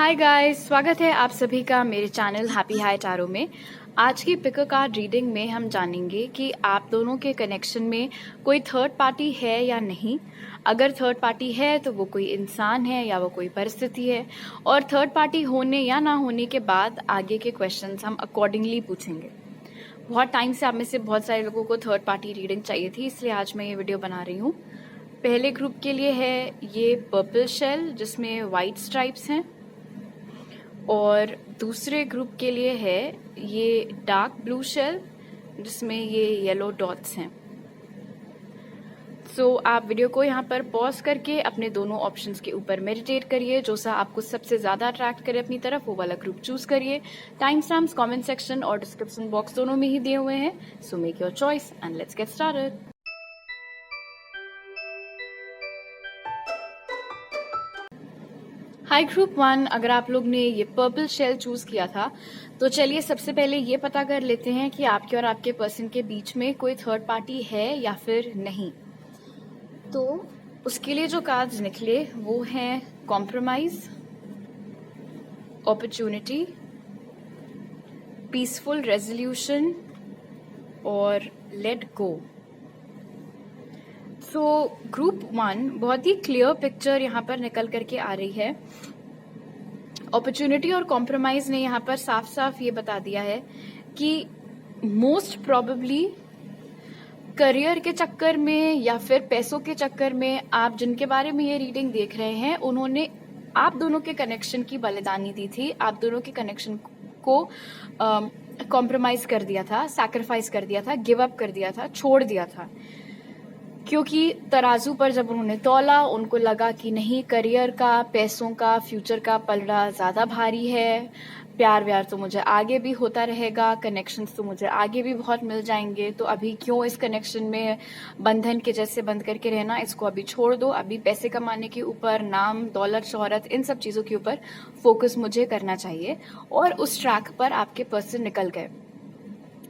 Hi guys, स्वागत है आप सभी का मेरे चैनल हैप्पी हाई टैरो में। आज की पिक अ कार्ड रीडिंग में हम जानेंगे कि आप दोनों के कनेक्शन में कोई थर्ड पार्टी है या नहीं। अगर थर्ड पार्टी है तो वो कोई इंसान है या वो कोई परिस्थिति है, और थर्ड पार्टी होने या ना होने के बाद आगे के क्वेश्चंस हम अकॉर्डिंगली पूछेंगे। बहुत टाइम से आप में से बहुत सारे लोगों को थर्ड पार्टी रीडिंग चाहिए थी, इसलिए आज मैं ये वीडियो बना रही हूँ। पहले ग्रुप के लिए है ये पर्पल शेल जिसमें वाइट स्ट्राइप्स हैं, और दूसरे ग्रुप के लिए है ये डार्क ब्लू शेल जिसमें ये येलो डॉट्स हैं। सो आप वीडियो को यहाँ पर पॉज करके अपने दोनों ऑप्शंस के ऊपर मेडिटेट करिए। जो सा आपको सबसे ज्यादा अट्रैक्ट करे अपनी तरफ वो वाला ग्रुप चूज करिए। टाइम स्टैम्प्स कमेंट सेक्शन और डिस्क्रिप्शन बॉक्स दोनों में ही दिए हुए हैं। So make your choice and let's get started. Hi group 1, अगर आप लोग ने ये पर्पल शेल चूज किया था तो चलिए सबसे पहले ये पता कर लेते हैं कि आपके और आपके पर्सन के बीच में कोई थर्ड पार्टी है या फिर नहीं। तो उसके लिए जो कार्ड्स निकले वो हैं कॉम्प्रोमाइज, अपॉर्चुनिटी, पीसफुल रेजोल्यूशन और लेट गो। सो ग्रुप 1 बहुत ही क्लियर पिक्चर यहाँ पर निकल करके आ रही है। अपॉर्चुनिटी और कॉम्प्रोमाइज ने यहाँ पर साफ साफ ये बता दिया है कि मोस्ट प्रोबेबली करियर के चक्कर में या फिर पैसों के चक्कर में आप जिनके बारे में ये रीडिंग देख रहे हैं उन्होंने आप दोनों के कनेक्शन की बलिदानी दी थी, आप दोनों के कनेक्शन को कॉम्प्रोमाइज कर दिया था, सैक्रिफाइस कर दिया था, गिव अप कर दिया था, छोड़ दिया था। क्योंकि तराजू पर जब उन्होंने तौला उनको लगा कि नहीं, करियर का, पैसों का, फ्यूचर का पलड़ा ज्यादा भारी है। प्यार व्यार तो मुझे आगे भी होता रहेगा, कनेक्शंस तो मुझे आगे भी बहुत मिल जाएंगे, तो अभी क्यों इस कनेक्शन में बंधन के जैसे बंद करके रहना, इसको अभी छोड़ दो। अभी पैसे कमाने के ऊपर, नाम, दौलत, शोहरत, इन सब चीजों के ऊपर फोकस मुझे करना चाहिए। और उस ट्रैक पर आपके पर्सन निकल गए।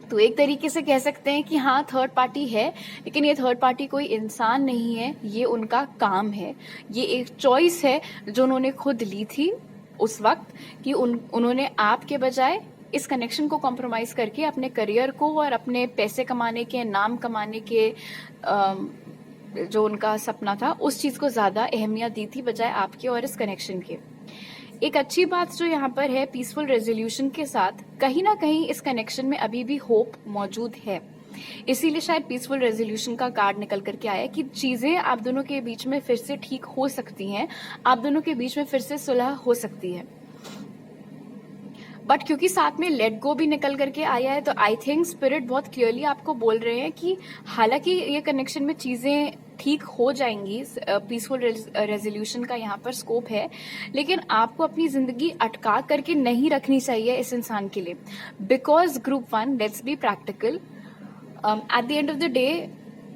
तो एक तरीके से कह सकते हैं कि हाँ, थर्ड पार्टी है, लेकिन ये थर्ड पार्टी कोई इंसान नहीं है, ये उनका काम है। ये एक चॉइस है जो उन्होंने खुद ली थी उस वक्त कि उन्होंने आपके बजाय इस कनेक्शन को कॉम्प्रोमाइज करके अपने करियर को और अपने पैसे कमाने के, नाम कमाने के जो उनका सपना था उस चीज को ज्यादा अहमियत दी थी बजाय आपके और इस कनेक्शन के। एक अच्छी बात जो यहाँ पर है, पीसफुल रेजोल्यूशन के साथ कहीं ना कहीं इस कनेक्शन में अभी भी होप मौजूद है। इसीलिए शायद पीसफुल रेजोल्यूशन का कार्ड निकल करके आया कि चीजें आप दोनों के बीच में फिर से ठीक हो सकती हैं, आप दोनों के बीच में फिर से सुलह हो सकती है। बट क्योंकि साथ में लेट गो भी निकल करके आया है, तो आई थिंक स्पिरिट बहुत क्लियरली आपको बोल रहे हैं कि हालांकि ये कनेक्शन में चीजें ठीक हो जाएंगी, पीसफुल रेजोल्यूशन का यहाँ पर स्कोप है, लेकिन आपको अपनी जिंदगी अटका करके नहीं रखनी चाहिए इस इंसान के लिए। Because group 1, let's be practical, at the end of the day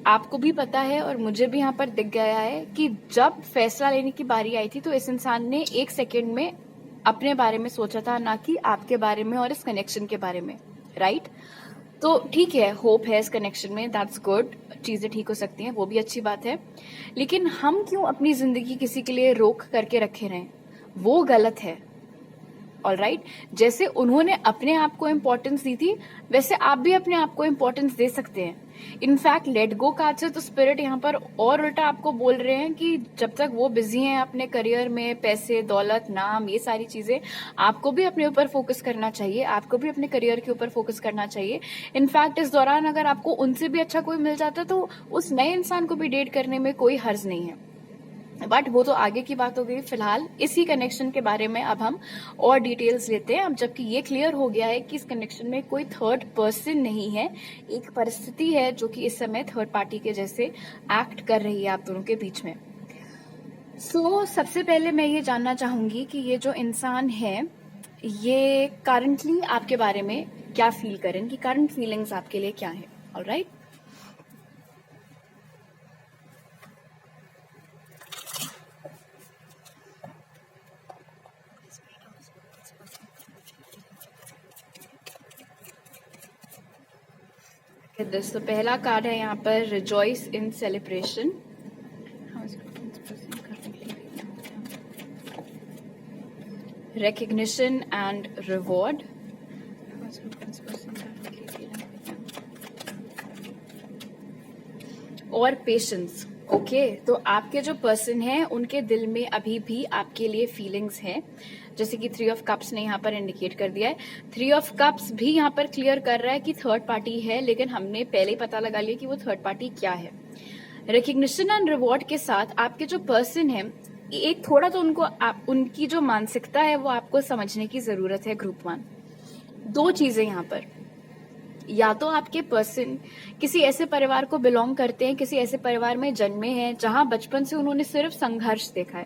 आपको भी पता है और मुझे भी यहाँ पर दिख गया है कि जब फैसला लेने की बारी आई थी तो इस इंसान ने एक सेकेंड में अपने बारे में सोचा था, ना कि आपके बारे में और इस कनेक्शन के बारे में, राइट? तो ठीक है, होप है इस कनेक्शन में, दैट्स गुड, चीजें ठीक हो सकती हैं, वो भी अच्छी बात है। लेकिन हम क्यों अपनी जिंदगी किसी के लिए रोक करके रखे रहें, वो गलत है। ऑलराइट, जैसे उन्होंने अपने आप को इम्पोर्टेंस दी थी वैसे आप भी अपने आप को इम्पोर्टेंस दे सकते हैं। इनफैक्ट लेट गो कार्ड से तो स्पिरिट यहाँ पर और उल्टा आपको बोल रहे हैं कि जब तक वो बिजी हैं अपने करियर में, पैसे, दौलत, नाम, ये सारी चीजें, आपको भी अपने ऊपर फोकस करना चाहिए, आपको भी अपने करियर के ऊपर फोकस करना चाहिए। इनफैक्ट इस दौरान अगर आपको उनसे भी अच्छा कोई मिल जाता तो उस नए इंसान को भी डेट करने में कोई हर्ज नहीं है। बट वो तो आगे की बात हो गई। फिलहाल इसी कनेक्शन के बारे में अब हम और डिटेल्स लेते हैं। अब जबकि ये क्लियर हो गया है कि इस कनेक्शन में कोई थर्ड पर्सन नहीं है, एक परिस्थिति है जो कि इस समय थर्ड पार्टी के जैसे एक्ट कर रही है आप दोनों के बीच में। सबसे पहले मैं ये जानना चाहूंगी कि ये जो इंसान है ये करंटली आपके बारे में क्या फील करें, कि करंट फीलिंग्स आपके लिए क्या है। ऑलराइट, तो पहला कार्ड है यहाँ पर rejoice in celebration. recognition and reward, और पेशेंस। ओके, तो आपके जो पर्सन है उनके दिल में अभी भी आपके लिए फीलिंग्स हैं, जैसे कि 3 ऑफ कप्स ने यहाँ पर इंडिकेट कर दिया है। 3 ऑफ कप्स भी यहाँ पर क्लियर कर रहा है कि थर्ड पार्टी है, लेकिन हमने पहले ही पता लगा लिया कि वो थर्ड पार्टी क्या है। रिकग्निशन एंड रिवॉर्ड के साथ आपके जो पर्सन है, एक थोड़ा तो उनकी जो मानसिकता है वो आपको समझने की जरूरत है ग्रुप 1। 2 चीजें यहाँ पर, या तो आपके पर्सन किसी ऐसे परिवार को बिलोंग करते हैं, किसी ऐसे परिवार में जन्मे हैं जहां बचपन से उन्होंने सिर्फ संघर्ष देखा है,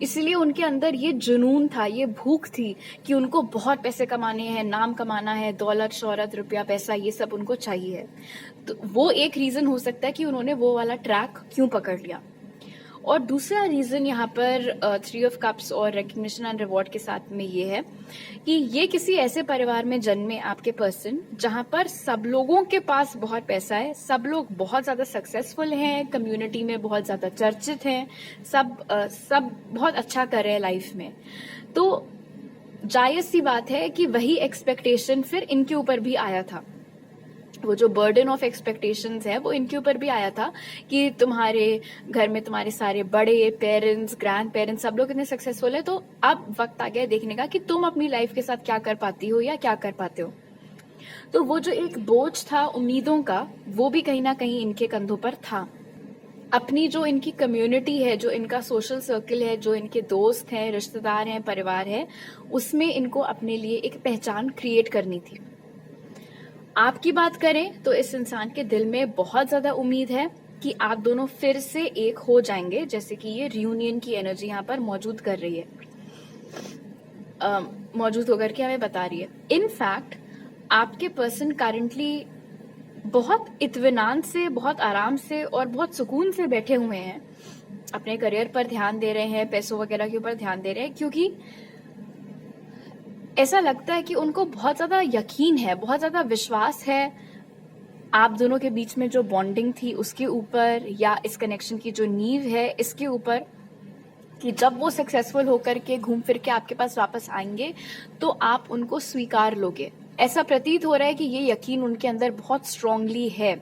इसलिए उनके अंदर ये जुनून था, ये भूख थी कि उनको बहुत पैसे कमाने हैं, नाम कमाना है, दौलत, शोहरत, रुपया, पैसा, ये सब उनको चाहिए। तो वो एक रीजन हो सकता है कि उन्होंने वो वाला ट्रैक क्यों पकड़ लिया। और दूसरा रीजन यहाँ पर 3 ऑफ कप्स और रिकग्निशन एंड रिवॉर्ड के साथ में ये है कि ये किसी ऐसे परिवार में जन्मे आपके पर्सन जहां पर सब लोगों के पास बहुत पैसा है, सब लोग बहुत ज्यादा सक्सेसफुल हैं, कम्युनिटी में बहुत ज्यादा चर्चित हैं, सब बहुत अच्छा कर रहे हैं लाइफ में। तो जायज सी बात है कि वही एक्सपेक्टेशन फिर इनके ऊपर भी आया था। वो जो बर्डन ऑफ एक्सपेक्टेशंस है वो इनके ऊपर भी आया था कि तुम्हारे घर में तुम्हारे सारे बड़े पेरेंट्स, ग्रैंड पेरेंट्स, सब लोग इतने सक्सेसफुल है, तो अब वक्त आ गया देखने का कि तुम अपनी लाइफ के साथ क्या कर पाती हो या क्या कर पाते हो। तो वो जो एक बोझ था उम्मीदों का, वो भी कहीं ना कहीं इनके कंधों पर था। अपनी जो इनकी कम्युनिटी है, जो इनका सोशल सर्कल है, जो इनके दोस्त हैं, रिश्तेदार हैं, परिवार है, उसमें इनको अपने लिए एक पहचान क्रिएट करनी थी। आपकी बात करें तो इस इंसान के दिल में बहुत ज्यादा उम्मीद है कि आप दोनों फिर से एक हो जाएंगे, जैसे कि ये रियूनियन की एनर्जी यहाँ पर मौजूद कर रही है, मौजूद होकर के हमें बता रही है। इनफैक्ट आपके पर्सन करंटली बहुत इत्मीनान से, बहुत आराम से और बहुत सुकून से बैठे हुए हैं, अपने करियर पर ध्यान दे रहे हैं, पैसों वगैरह के ऊपर ध्यान दे रहे हैं, क्योंकि ऐसा लगता है कि उनको बहुत ज्यादा यकीन है, बहुत ज्यादा विश्वास है आप दोनों के बीच में जो बॉन्डिंग थी उसके ऊपर, या इस कनेक्शन की जो नींव है इसके ऊपर, कि जब वो सक्सेसफुल होकर के घूम फिर के आपके पास वापस आएंगे तो आप उनको स्वीकार लोगे। ऐसा प्रतीत हो रहा है कि ये यकीन उनके अंदर बहुत स्ट्रांगली है,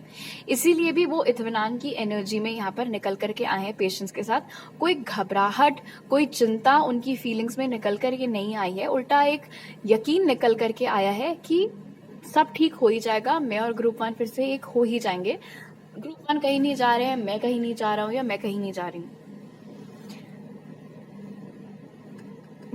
इसीलिए भी वो इत्मीनान की एनर्जी में यहाँ पर निकल करके आए हैं पेशेंस के साथ। कोई घबराहट, कोई चिंता उनकी फीलिंग्स में निकल करके नहीं आई है, उल्टा एक यकीन निकल करके आया है कि सब ठीक हो ही जाएगा, मैं और ग्रुप 1 फिर से एक हो ही जाएंगे। ग्रुप 1 कहीं नहीं जा रहे हैं, मैं कहीं नहीं जा रहा हूँ, या मैं कहीं नहीं जा रही हूँ।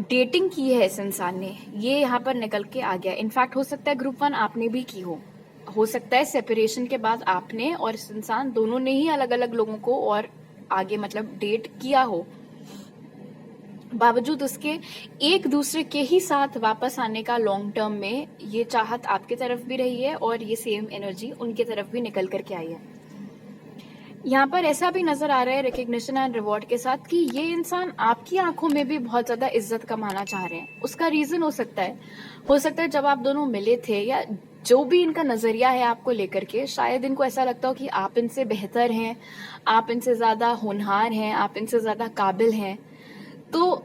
डेटिंग की है इस इंसान ने, ये यहाँ पर निकल के आ गया। इनफैक्ट हो सकता है ग्रुप 1 आपने भी की हो सकता है सेपरेशन के बाद आपने और इस इंसान दोनों ने ही अलग अलग लोगों को और आगे मतलब डेट किया हो, बावजूद उसके एक दूसरे के ही साथ वापस आने का लॉन्ग टर्म में ये चाहत आपके तरफ भी रही है और ये सेम एनर्जी उनके तरफ भी निकल करके आई है। यहाँ पर ऐसा भी नजर आ रहा है रिकग्निशन एंड रिवॉर्ड के साथ कि ये इंसान आपकी आंखों में भी बहुत ज्यादा इज्जत कमाना चाह रहे हैं। उसका रीजन हो सकता है जब आप दोनों मिले थे, या जो भी इनका नजरिया है आपको लेकर के, शायद इनको ऐसा लगता हो कि आप इनसे बेहतर हैं, आप इनसे ज्यादा होनहार हैं, आप इनसे ज्यादा काबिल हैं। तो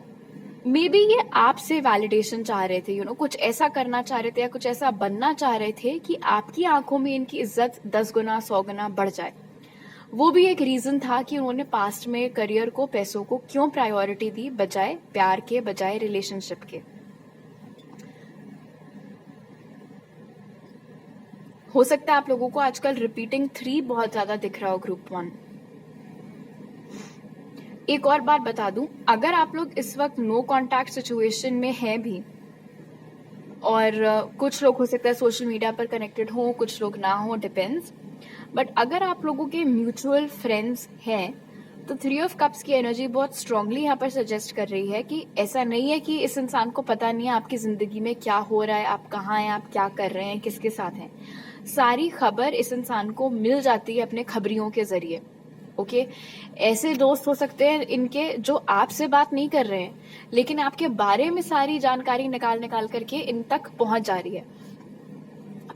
मे बी ये आपसे वैलिडेशन चाह रहे थे, कुछ ऐसा करना चाह रहे थे या कुछ ऐसा बनना चाह रहे थे कि आपकी आंखों में इनकी इज्जत 10 गुना 100 गुना बढ़ जाए। वो भी एक रीजन था कि उन्होंने पास्ट में करियर को, पैसों को क्यों प्रायोरिटी दी बजाय प्यार के, बजाय रिलेशनशिप के। हो सकता है आप लोगों को आजकल रिपीटिंग 3 बहुत ज्यादा दिख रहा हो ग्रुप 1। एक और बात बता दूं, अगर आप लोग इस वक्त नो कॉन्टैक्ट सिचुएशन में हैं भी, और कुछ लोग हो सकता है सोशल मीडिया पर कनेक्टेड हो, कुछ लोग ना हो, डिपेंड्स, बट अगर आप लोगों के म्यूचुअल फ्रेंड्स हैं तो 3 ऑफ कप्स की एनर्जी बहुत स्ट्रांगली यहाँ पर सजेस्ट कर रही है कि ऐसा नहीं है कि इस इंसान को पता नहीं है आपकी जिंदगी में क्या हो रहा है, आप कहाँ हैं, आप क्या कर रहे हैं, किसके साथ हैं। सारी खबर इस इंसान को मिल जाती है अपने खबरियों के जरिए। ओके, ऐसे दोस्त हो सकते हैं इनके जो आपसे बात नहीं कर रहे हैं, लेकिन आपके बारे में सारी जानकारी निकाल करके इन तक पहुंच जा रही है।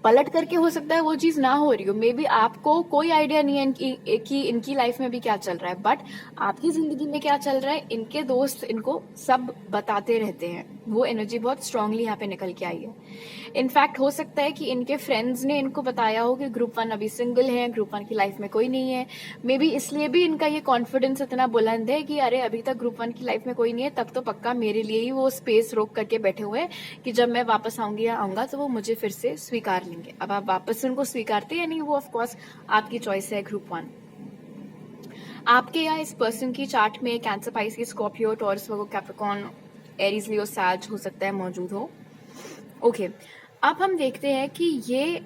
पलट करके हो सकता है वो चीज ना हो रही हो, मे बी आपको कोई आइडिया नहीं है कि इनकी लाइफ में भी क्या चल रहा है, बट आपकी जिंदगी में क्या चल रहा है इनके दोस्त इनको सब बताते रहते हैं। वो एनर्जी बहुत स्ट्रांगली यहाँ पे निकल के आई है। इनफैक्ट हो सकता है कि इनके फ्रेंड्स ने इनको बताया हो कि ग्रुप 1 अभी सिंगल है, ग्रुप 1 की लाइफ में कोई नहीं है, मे बी इसलिए भी इनका ये कॉन्फिडेंस इतना बुलंद है कि अरे अभी तक ग्रुप 1 की लाइफ में कोई नहीं है, तब तो पक्का मेरे लिए ही वो स्पेस रोक करके बैठे हुए हैं कि जब मैं वापस आऊंगी या आऊंगा तो वो मुझे फिर से स्वीकार लेंगे। अब आप वापस उनको स्वीकारते या नहीं वो ऑफकोर्स आपकी चॉइस है। ग्रुप 1 आपके या इस पर्सन की चार्ट में कैंसर, पाइसेस, स्कॉर्पियो, टॉरस, वर्गो, कैप्रिकॉर्न, एरीज, लियो, सैज हो सकता है मौजूद हो। ओके, अब हम देखते हैं कि ये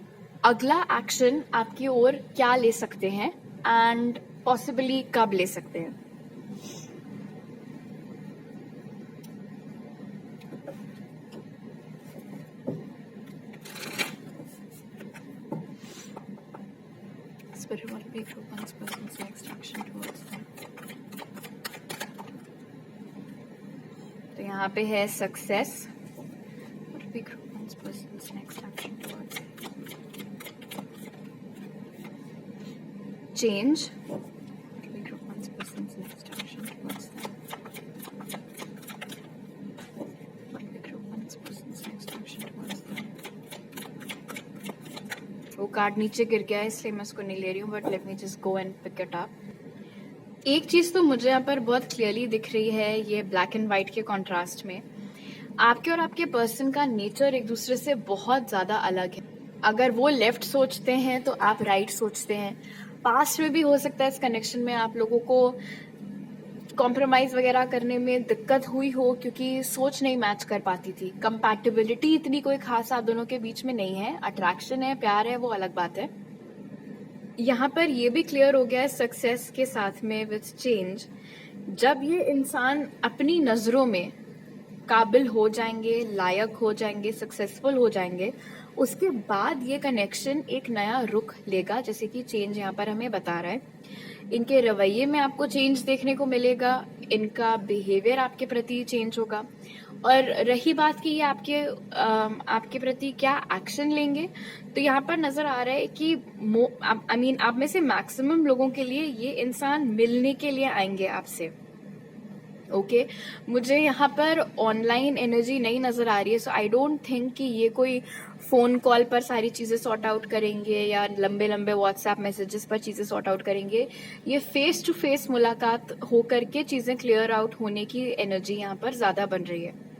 अगला एक्शन आपकी ओर क्या ले सकते हैं एंड पॉसिबली कब ले सकते हैं। तो यहाँ पे है सक्सेस, change, वो कार्ड नीचे गिर गया है इसलिए मैं उसको नहीं ले रही हूँ, but let me just go and pick it up. एक चीज तो मुझे यहाँ पर बहुत क्लियरली दिख रही है, ये ब्लैक एंड व्हाइट के कॉन्ट्रास्ट में आपके और आपके पर्सन का नेचर एक दूसरे से बहुत ज्यादा अलग है। अगर वो लेफ्ट सोचते हैं तो आप राइट सोचते हैं। पास्ट में भी हो सकता है इस कनेक्शन में आप लोगों को कॉम्प्रोमाइज वगैरह करने में दिक्कत हुई हो क्योंकि सोच नहीं मैच कर पाती थी। कंपैटिबिलिटी इतनी कोई खास आप दोनों के बीच में नहीं है। अट्रैक्शन है, प्यार है, वो अलग बात है। यहाँ पर ये भी क्लियर हो गया है सक्सेस के साथ में विथ चेंज, जब ये इंसान अपनी नजरों में काबिल हो जाएंगे, लायक हो जाएंगे, सक्सेसफुल हो जाएंगे, उसके बाद ये कनेक्शन एक नया रुख लेगा, जैसे कि चेंज यहाँ पर हमें बता रहा है। इनके रवैये में आपको चेंज देखने को मिलेगा, इनका बिहेवियर आपके प्रति चेंज होगा। और रही बात कि ये आपके प्रति क्या एक्शन लेंगे, तो यहाँ पर नजर आ रहा है कि आप में से मैक्सिमम लोगों के लिए ये इंसान मिलने के लिए आएंगे आपसे। ओके, मुझे यहाँ पर ऑनलाइन एनर्जी नहीं नजर आ रही है, सो आई डोंट थिंक कि ये कोई फोन कॉल पर सारी चीजें सॉर्ट आउट करेंगे या लंबे लंबे व्हाट्सएप मैसेजेस पर चीजें सॉर्ट आउट करेंगे। ये फेस टू फेस मुलाकात होकर के चीजें क्लियर आउट होने की एनर्जी यहाँ पर ज्यादा बन रही है।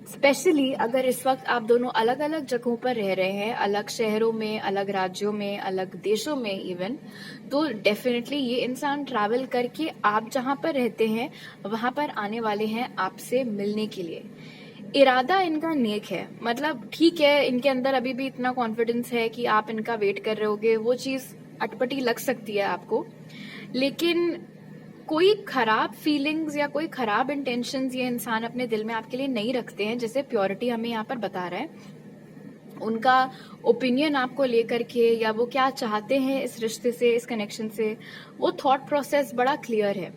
स्पेशली अगर इस वक्त आप दोनों अलग अलग जगहों पर रह रहे हैं, अलग शहरों में, अलग राज्यों में, अलग देशों में इवन, तो डेफिनेटली ये इंसान ट्रैवल करके आप जहां पर रहते हैं वहां पर आने वाले हैं आपसे मिलने के लिए। इरादा इनका नेक है, मतलब ठीक है, इनके अंदर अभी भी इतना कॉन्फिडेंस है कि आप इनका वेट कर रहे होगे, वो चीज अटपटी लग सकती है आपको, लेकिन कोई खराब फीलिंग्स या कोई खराब इंटेंशंस ये इंसान अपने दिल में आपके लिए नहीं रखते हैं, जैसे प्योरिटी हमें यहाँ पर बता रहा है। उनका ओपिनियन आपको लेकर के या वो क्या चाहते हैं इस रिश्ते से, इस कनेक्शन से, वो थॉट प्रोसेस बड़ा क्लियर है।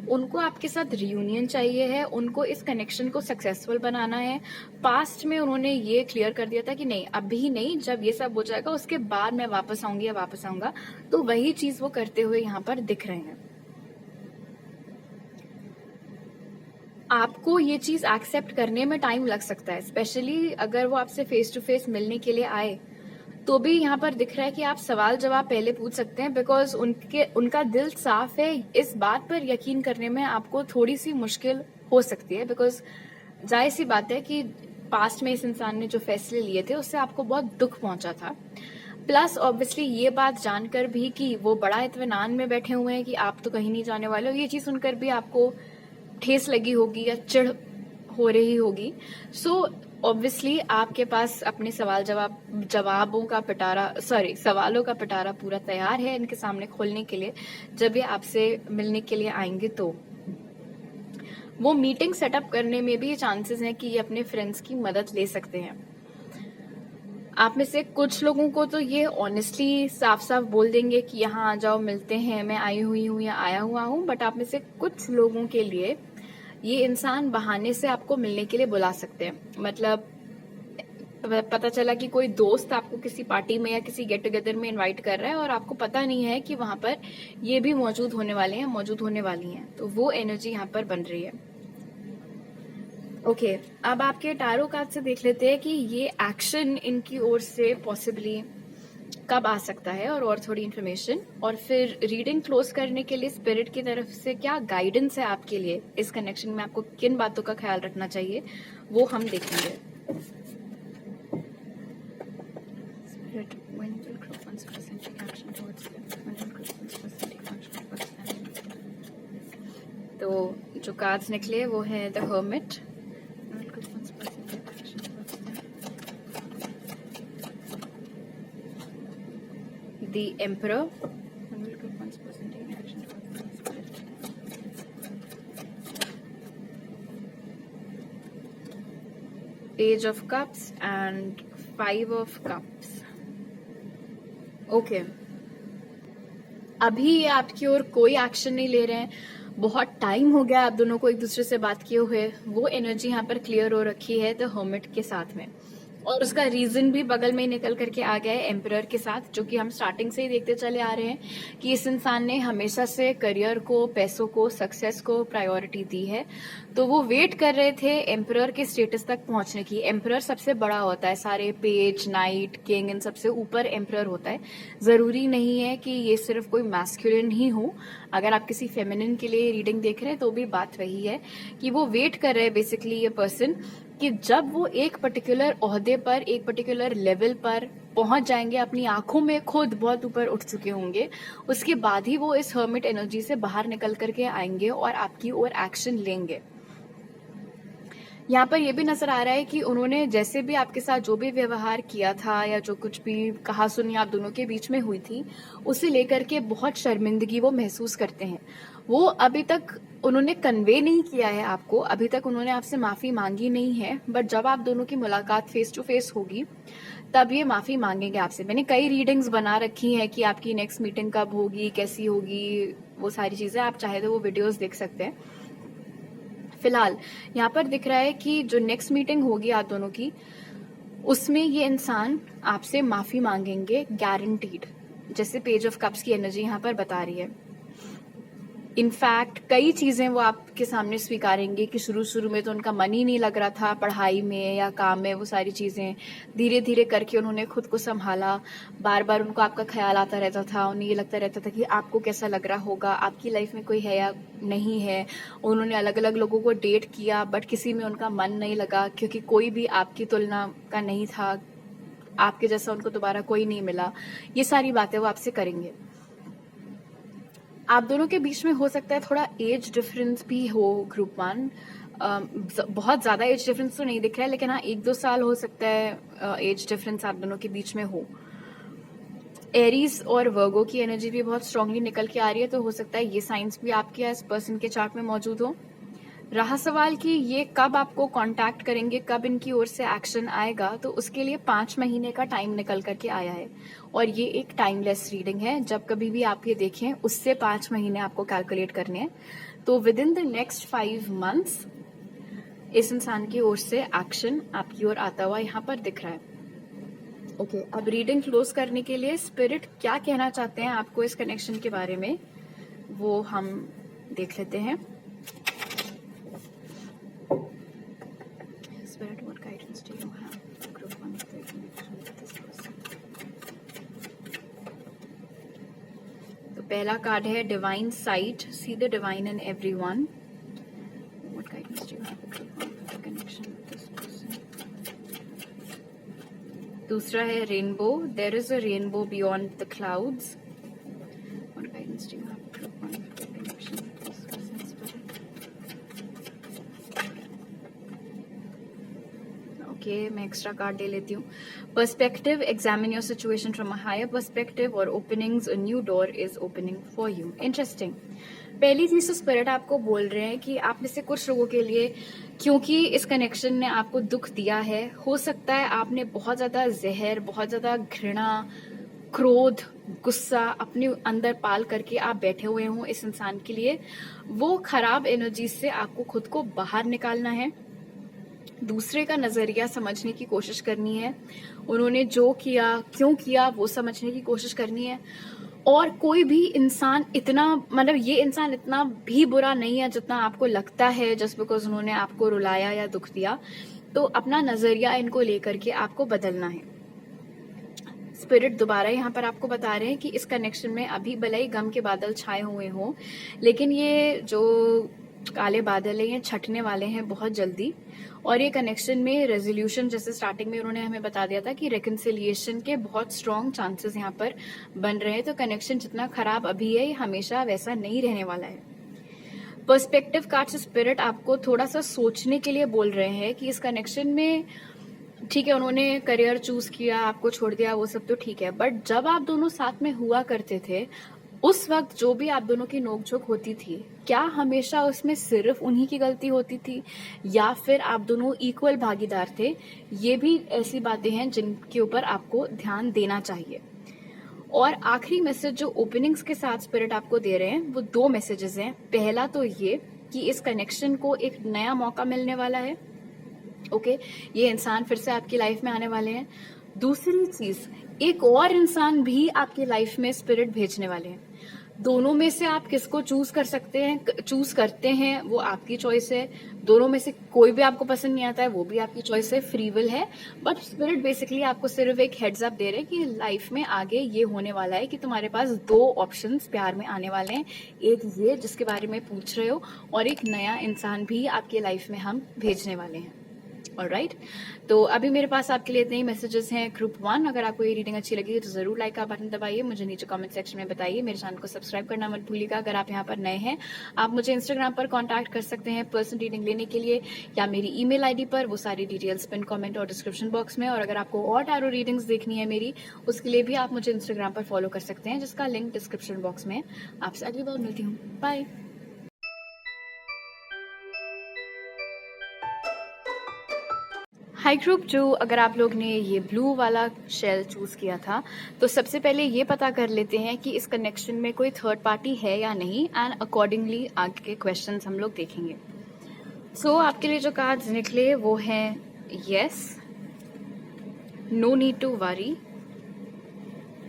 उनको आपके साथ रियूनियन चाहिए है, उनको इस कनेक्शन को सक्सेसफुल बनाना है। पास्ट में उन्होंने ये क्लियर कर दिया था कि नहीं, अभी नहीं, जब ये सब हो जाएगा उसके बाद मैं वापस आऊंगी या वापस आऊंगा, तो वही चीज वो करते हुए यहाँ पर दिख रहे हैं। आपको ये चीज एक्सेप्ट करने में टाइम लग सकता है, स्पेशली अगर वो आपसे फेस टू फेस मिलने के लिए आए, तो भी यहाँ पर दिख रहा है कि आप सवाल जवाब पहले पूछ सकते हैं, बिकॉज उनका दिल साफ है। इस बात पर यकीन करने में आपको थोड़ी सी मुश्किल हो सकती है, बिकॉज जाहिर सी बात है कि पास्ट में इस इंसान ने जो फैसले लिए थे उससे आपको बहुत दुख पहुंचा था। प्लस ऑब्वियसली ये बात जानकर भी कि वो बड़ा इत्मीनान में बैठे हुए हैं कि आप तो कहीं नहीं जाने वाले हो, ये चीज सुनकर भी आपको ठेस लगी होगी या चिढ़ हो रही होगी। सो ऑब्वियसली आपके पास अपने सवालों का पिटारा पूरा तैयार है इनके सामने खोलने के लिए। जब ये आपसे मिलने के लिए आएंगे तो वो मीटिंग सेटअप करने में भी चांसेस हैं कि ये अपने फ्रेंड्स की मदद ले सकते हैं। आप में से कुछ लोगों को तो ये ऑनेस्टली साफ साफ बोल देंगे कि यहाँ आ जाओ, मिलते हैं, मैं आई हुई हूँ या आया हुआ हूँ, बट आप में से कुछ लोगों के लिए ये इंसान बहाने से आपको मिलने के लिए बुला सकते हैं। मतलब पता चला कि कोई दोस्त आपको किसी पार्टी में या किसी गेट टुगेदर में इनवाइट कर रहा है और आपको पता नहीं है कि वहां पर ये भी मौजूद होने वाले हैं, मौजूद होने वाली हैं, तो वो एनर्जी यहाँ पर बन रही है। ओके, अब आपके टैरो कार्ड से देख लेते हैं कि ये एक्शन इनकी ओर से पॉसिबली कब आ सकता है, और थोड़ी इन्फॉर्मेशन, और फिर रीडिंग क्लोज करने के लिए स्पिरिट की तरफ से क्या गाइडेंस है आपके लिए इस कनेक्शन में, आपको किन बातों का ख्याल रखना चाहिए वो हम देखेंगे। Spirit, when will group one's person take action towards them? When will group one's person take action towards them? तो जो कार्ड्स निकले वो है the hermit, when will group one's person take action towards them? The Emperor, when will group one's person take action towards them? Spirit. Page of Cups and Five of Cups. Okay, अभी ये आपकी ओर कोई action नहीं ले रहे हैं, बहुत time हो गया आप दोनों को एक दूसरे से बात किए हुए, वो एनर्जी यहाँ पर क्लियर हो रखी है द हर्मिट के साथ में, और उसका रीजन भी बगल में निकल करके आ गया है एम्परर के साथ, जो कि हम स्टार्टिंग से ही देखते चले आ रहे हैं कि इस इंसान ने हमेशा से करियर को, पैसों को, सक्सेस को प्रायोरिटी दी है। तो वो वेट कर रहे थे एम्परर के स्टेटस तक पहुंचने की। एम्परर सबसे बड़ा होता है, सारे पेज, नाइट, किंग, इन सबसे ऊपर एम्परर होता है। जरूरी नहीं है कि ये सिर्फ कोई मैस्कुलिन ही हो, अगर आप किसी फेमिनिन के लिए रीडिंग देख रहे हैं तो भी बात वही है कि वो वेट कर रहे हैं बेसिकली ये पर्सन कि जब वो एक पर्टिकुलर ओहदे पर, एक पर्टिकुलर लेवल पर पहुंच जाएंगे, अपनी आंखों में खुद बहुत ऊपर उठ चुके होंगे, उसके बाद ही वो इस हर्मिट एनर्जी से बाहर निकल करके आएंगे और आपकी ओर एक्शन लेंगे। यहाँ पर यह भी नजर आ रहा है कि उन्होंने जैसे भी आपके साथ जो भी व्यवहार किया था या जो कुछ भी कहा सुनी आप दोनों के बीच में हुई थी, उसे लेकर के बहुत शर्मिंदगी वो महसूस करते हैं। वो अभी तक उन्होंने कन्वे नहीं किया है आपको, अभी तक उन्होंने आपसे माफी मांगी नहीं है, बट जब आप दोनों की मुलाकात फेस टू फेस होगी तब ये माफी मांगेंगे आपसे। मैंने कई रीडिंग्स बना रखी हैं कि आपकी नेक्स्ट मीटिंग कब होगी, कैसी होगी, वो सारी चीजें आप चाहे तो वो वीडियोस देख सकते हैं। फिलहाल यहाँ पर दिख रहा है कि जो नेक्स्ट मीटिंग होगी आप दोनों की, उसमें ये इंसान आपसे माफी मांगेंगे, गारंटीड, जैसे पेज ऑफ कप्स की एनर्जी यहाँ पर बता रही है। इनफैक्ट कई चीजें वो आपके सामने स्वीकारेंगे कि शुरू में तो उनका मन ही नहीं लग रहा था पढ़ाई में या काम में, वो सारी चीजें धीरे धीरे करके उन्होंने खुद को संभाला। बार बार उनको आपका ख्याल आता रहता था, उन्हें ये लगता रहता था कि आपको कैसा लग रहा होगा, आपकी लाइफ में कोई है या नहीं है। उन्होंने अलग अलग लोगों को डेट किया, बट किसी में उनका मन नहीं लगा, क्योंकि कोई भी आपकी तुलना का नहीं था, आपके जैसा उनको दोबारा कोई नहीं मिला। ये सारी बातें वो आपसे करेंगे। आप दोनों के बीच में हो सकता है थोड़ा एज डिफरेंस भी हो, ग्रुप वन। बहुत ज्यादा एज डिफरेंस तो नहीं दिख रहा है, लेकिन हाँ 1-2 साल हो सकता है एज डिफरेंस आप दोनों के बीच में हो। एरीज और वर्गो की एनर्जी भी बहुत स्ट्रांगली निकल के आ रही है, तो हो सकता है ये साइंस भी आपके इस पर्सन के चार्ट में मौजूद हो। रहा सवाल कि ये कब आपको कांटेक्ट करेंगे, कब इनकी ओर से एक्शन आएगा, तो उसके लिए 5 महीने का टाइम निकल करके आया है, और ये एक टाइमलेस रीडिंग है। जब कभी भी आप ये देखें उससे 5 महीने आपको कैलकुलेट करने हैं। तो with in the next 5 months इस इंसान की ओर से एक्शन आपकी ओर आता हुआ यहाँ पर दिख रहा है। ओके, अब रीडिंग क्लोज करने के लिए स्पिरिट क्या कहना चाहते हैं आपको इस कनेक्शन के बारे में, वो हम देख लेते हैं। Spirit, what guidance do you have for group 1 for their connection with this person? तो पहला कार्ड है divine site, see the divine in everyone. What guidance do you have for group 1 for their connection with this person? दूसरा है rainbow, there is a rainbow beyond the clouds. What guidance do you have for group 1 for their connection with this person, Spirit? मैं extra card ले लेती हूँ। Perspective, examine your situation from a higher perspective, और openings, a new door is opening for you. Interesting. पहली चीज तो spirit आपको बोल रहे हैं कि आप में से कुछ लोगों के लिए, क्योंकि इस कनेक्शन ने आपको दुख दिया है, हो सकता है आपने बहुत ज्यादा जहर, बहुत ज्यादा घृणा, क्रोध, गुस्सा अपने अंदर पाल करके आप बैठे हुए हो इस इंसान के लिए। वो खराब एनर्जी से आपको खुद को बाहर निकालना है, दूसरे का नजरिया समझने की कोशिश करनी है, उन्होंने जो किया क्यों किया वो समझने की कोशिश करनी है। और कोई भी इंसान इतना, मतलब ये इंसान इतना भी बुरा नहीं है जितना आपको लगता है, जस्ट बिकॉज उन्होंने आपको रुलाया या दुख दिया। तो अपना नजरिया इनको लेकर के आपको बदलना है। स्पिरिट दोबारा यहाँ पर आपको बता रहे हैं कि इस कनेक्शन में अभी भले ही गम के बादल छाए हुए हों, लेकिन ये जो काले बादल हैं ये छटने वाले हैं बहुत जल्दी। और ये कनेक्शन में रेजोल्यूशन, जैसे स्टार्टिंग में उन्होंने हमें बता दिया था कि रिकन्सिलिएशन के बहुत स्ट्रॉन्ग चांसेस यहाँ पर बन रहे हैं। तो कनेक्शन जितना खराब अभी है ये हमेशा वैसा नहीं रहने वाला है। पर्सपेक्टिव कार्ड से स्पिरिट आपको थोड़ा सा सोचने के लिए बोल रहे हैं कि इस कनेक्शन में ठीक है उन्होंने करियर चूज किया, आपको छोड़ दिया, वो सब तो ठीक है, बट जब आप दोनों साथ में हुआ करते थे उस वक्त जो भी आप दोनों की नोकझोंक होती थी, क्या हमेशा उसमें सिर्फ उन्हीं की गलती होती थी या फिर आप दोनों इक्वल भागीदार थे? ये भी ऐसी बातें हैं जिनके ऊपर आपको ध्यान देना चाहिए। और आखिरी मैसेज जो ओपनिंग्स के साथ स्पिरिट आपको दे रहे हैं वो 2 मैसेजेस हैं। पहला तो ये कि इस कनेक्शन को एक नया मौका मिलने वाला है। ओके, ये इंसान फिर से आपकी लाइफ में आने वाले हैं। दूसरी चीज, एक और इंसान भी आपकी लाइफ में स्पिरिट भेजने वाले हैं। दोनों में से आप किसको चूज करते हैं वो आपकी चॉइस है। दोनों में से कोई भी आपको पसंद नहीं आता है वो भी आपकी चॉइस है, फ्री विल है। बट स्पिरिट बेसिकली आपको सिर्फ एक हेड्स अप दे रहे हैं कि लाइफ में आगे ये होने वाला है कि तुम्हारे पास 2 ऑप्शंस प्यार में आने वाले हैं। एक ये जिसके बारे में पूछ रहे हो, और एक नया इंसान भी आपकी लाइफ में हम भेजने वाले हैं। ऑलराइट, तो अभी मेरे पास आपके लिए इतने ही मैसेजेस हैं ग्रुप 1। अगर आपको ये रीडिंग अच्छी लगी तो जरूर लाइक का बटन दबाइए, मुझे नीचे कमेंट सेक्शन में बताइए, मेरे चैनल को सब्सक्राइब करना मत भूलिएगा। अगर आप यहाँ पर नए हैं आप मुझे इंस्टाग्राम पर कांटेक्ट कर सकते हैं पर्सनल रीडिंग लेने के लिए, या मेरी ईमेल आईडी पर। वो सारी डिटेल्स पिन कमेंट और डिस्क्रिप्शन बॉक्स में। और अगर आपको और टैरो रीडिंग्स देखनी है मेरी, उसके लिए भी आप मुझे इंस्टाग्राम पर फॉलो कर सकते हैं, जिसका लिंक डिस्क्रिप्शन बॉक्स में। आपसे अगली बार मिलती हूँ, बाय। हाई ग्रुप, जो अगर आप लोग ने ये ब्लू वाला शेल चूज किया था तो सबसे पहले ये पता कर लेते हैं कि इस कनेक्शन में कोई थर्ड पार्टी है या नहीं, एंड अकॉर्डिंगली आगे के क्वेश्चंस हम लोग देखेंगे। सो आपके लिए जो कार्ड्स निकले वो हैं yes, no need to worry,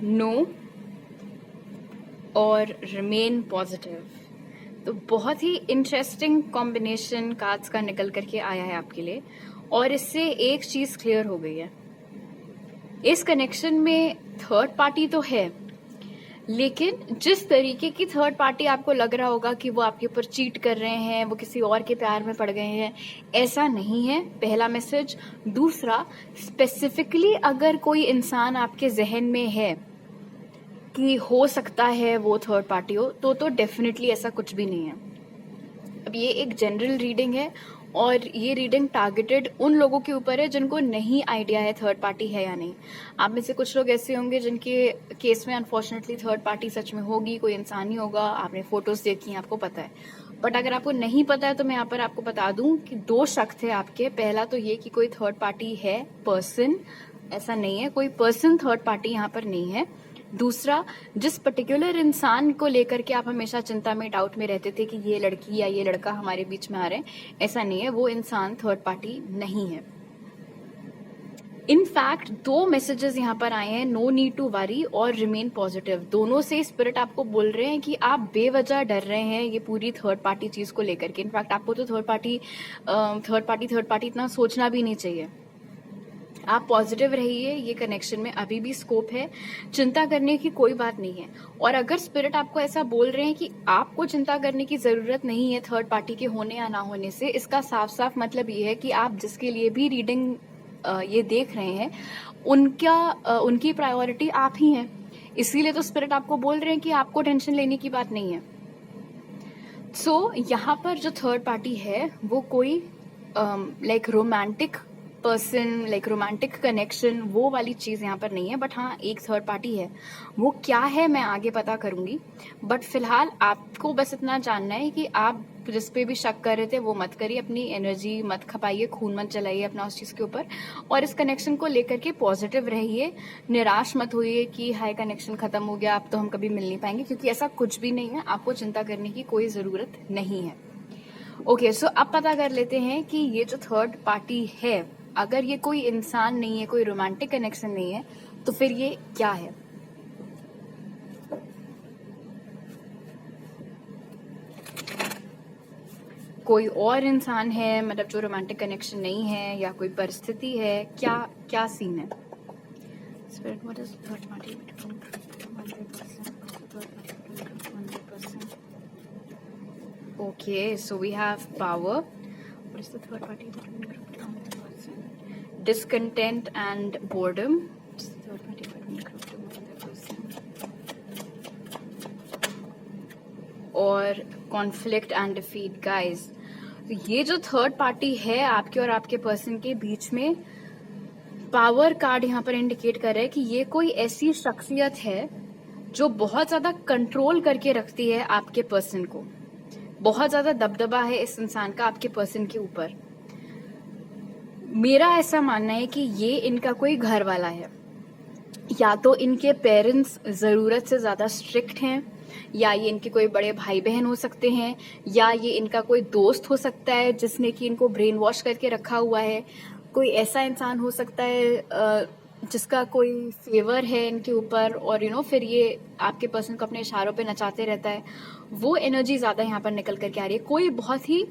no और रिमेन पॉजिटिव। तो बहुत ही इंटरेस्टिंग कॉम्बिनेशन कार्ड्स का निकल करके आया है आपके लिए। और इससे एक चीज क्लियर हो गई है, इस कनेक्शन में थर्ड पार्टी तो है, लेकिन जिस तरीके की थर्ड पार्टी आपको लग रहा होगा कि वो आपके ऊपर चीट कर रहे हैं, वो किसी और के प्यार में पड़ गए हैं, ऐसा नहीं है। पहला मैसेज। दूसरा, स्पेसिफिकली अगर कोई इंसान आपके जहन में है कि हो सकता है वो थर्ड पार्टी हो, तो डेफिनेटली ऐसा कुछ भी नहीं है। अब ये एक जनरल रीडिंग है और ये रीडिंग टारगेटेड उन लोगों के ऊपर है जिनको नहीं आइडिया है थर्ड पार्टी है या नहीं। आप में से कुछ लोग ऐसे होंगे जिनके केस में अनफॉर्चुनेटली थर्ड पार्टी सच में होगी, कोई इंसान ही होगा, आपने फोटोज देखी हैं, आपको पता है। बट अगर आपको नहीं पता है तो मैं यहाँ पर आपको बता दूं कि 2 शक थे आपके। पहला तो ये कि कोई थर्ड पार्टी है, पर्सन, ऐसा नहीं है, कोई पर्सन थर्ड पार्टी यहाँ पर नहीं है। दूसरा, जिस पर्टिकुलर इंसान को लेकर के आप हमेशा चिंता में, डाउट में रहते थे कि ये लड़की या ये लड़का हमारे बीच में आ रहे हैं, ऐसा नहीं है, वो इंसान थर्ड पार्टी नहीं है। इनफैक्ट 2 मैसेजेस यहाँ पर आए हैं, नो नीड टू वरी और रिमेन पॉजिटिव। दोनों से स्पिरिट आपको बोल रहे हैं कि आप बेवजह डर रहे हैं ये पूरी थर्ड पार्टी चीज को लेकर के। इनफैक्ट आपको तो थर्ड पार्टी इतना सोचना भी नहीं चाहिए। आप पॉजिटिव रहिए, ये कनेक्शन में अभी भी स्कोप है, चिंता करने की कोई बात नहीं है। और अगर स्पिरिट आपको ऐसा बोल रहे हैं कि आपको चिंता करने की जरूरत नहीं है थर्ड पार्टी के होने या ना होने से, इसका साफ साफ मतलब ये है कि आप जिसके लिए भी रीडिंग ये देख रहे हैं उनकी प्रायोरिटी आप ही हैं। इसीलिए तो स्पिरिट आपको बोल रहे हैं कि आपको टेंशन लेने की बात नहीं है। सो यहाँ पर जो थर्ड पार्टी है वो कोई like romantic person, like romantic connection, वो वाली चीज यहाँ पर नहीं है। बट हाँ, एक थर्ड पार्टी है, वो क्या है मैं आगे पता करूंगी। बट फिलहाल आपको बस इतना जानना है कि आप जिस पे भी शक कर रहे थे वो मत करिए, अपनी एनर्जी मत खपाइए, खून मत चलाइए अपना उस चीज के ऊपर, और इस कनेक्शन को लेकर के पॉजिटिव रहिए। निराश मत होइए कि हाय कनेक्शन खत्म हो गया, अब तो हम कभी मिल नहीं पाएंगे, क्योंकि ऐसा कुछ भी नहीं है। आपको चिंता करने की कोई जरूरत नहीं है। ओके, सो अब पता कर लेते हैं कि ये जो थर्ड पार्टी है, अगर ये कोई इंसान नहीं है, कोई रोमांटिक कनेक्शन नहीं है, तो फिर ये क्या है? कोई और इंसान है, मतलब जो रोमांटिक कनेक्शन नहीं है, या कोई परिस्थिति है, क्या क्या सीन है? Spirit, what is third party between 100%? Okay, so we have power. What is the third party between 100%? Discontent and boredom. What is the third party between 100%? और कॉन्फ्लिक्ट एंड डिफीट। गाइस, ये जो third party है आपके और आपके person के बीच में, power card यहाँ पर इंडिकेट कर रहा है कि ये कोई ऐसी शख्सियत है जो बहुत ज्यादा कंट्रोल करके रखती है आपके पर्सन को। बहुत ज्यादा दबदबा है इस इंसान का आपके पर्सन के ऊपर। मेरा ऐसा मानना है कि ये इनका कोई घर वाला है, या तो इनके पेरेंट्स जरूरत से ज्यादा स्ट्रिक्ट हैं, या ये इनके कोई बड़े भाई बहन हो सकते हैं, या ये इनका कोई दोस्त हो सकता है जिसने कि इनको ब्रेन वॉश करके रखा हुआ है। कोई ऐसा इंसान हो सकता है जिसका कोई फेवर है इनके ऊपर, और फिर ये आपके पर्सन को अपने इशारों पे नचाते रहता है। वो एनर्जी ज्यादा यहाँ पर निकल करके आ रही है। कोई बहुत ही